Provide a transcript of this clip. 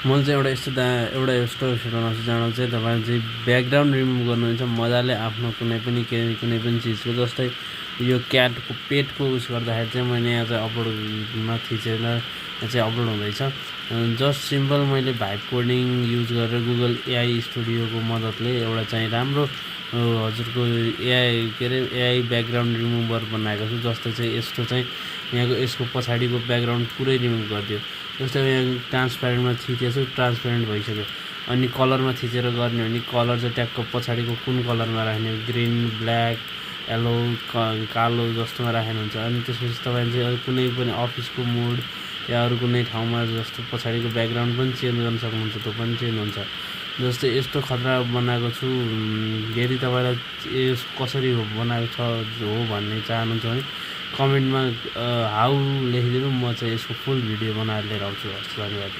मैले चाहिँ एउटा यस्तो वेबसाइट बनाउँछु जहाँ चाहिँ तपाईँले चाहिँ ब्याकग्राउन्ड रिमुभ गर्नुहुन्छ मजाले आफ्नो कुनै पनि चिजको। जस्तै यो क्याटको पेटको उस गर्दाखेरि चाहिँ मैले यहाँ चाहिँ अपलोडमा थिचेर यहाँ चाहिँ अपलोड हुँदैछ। जस्ट सिम्पल मैले भाइब कोडिङ युज गरेर गुगल एआई स्टुडियोको मद्दतले एउटा चाहिँ राम्रो हजुरको एआई ब्याकग्राउन्ड रिमुभर बनाएको छु। जस्तै चाहिँ यस्तो चाहिँ यहाँको यसको पछाडिको ब्याकग्राउन्ड पुरै रिमुभ गरिदियो। जस्तै यहाँ ट्रान्सप्यारेन्टमा थिचेछु, ट्रान्सप्यारेन्ट भइसक्यो। अनि कलरमा थिचेर गर्ने हो भने कलर चाहिँ ट्याक्क पछाडिको कुन कलरमा राख्ने, ग्रिन, ब्ल्याक, येल्लो, कालो जस्तोमा राख्नुहुन्छ। अनि त्यसपछि तपाईँले चाहिँ कुनै पनि अफिसको मुड या अरू कुनै ठाउँमा जस्तो पछाडिको ब्याकग्राउन्ड पनि चेन्ज गर्न सक्नुहुन्छ, त्यो पनि चेन्ज हुन्छ। जस्तै यस्तो खतरा बनाएको छु। यदि तपाईँलाई कसरी बनाएको हो भन्ने चाहनुहुन्छ भने कमेन्टमा हाउ लेखिदिनु, म चाहिँ यसको फुल भिडियो बनाएर लिएर आउँछु। हस्, धन्यवाद।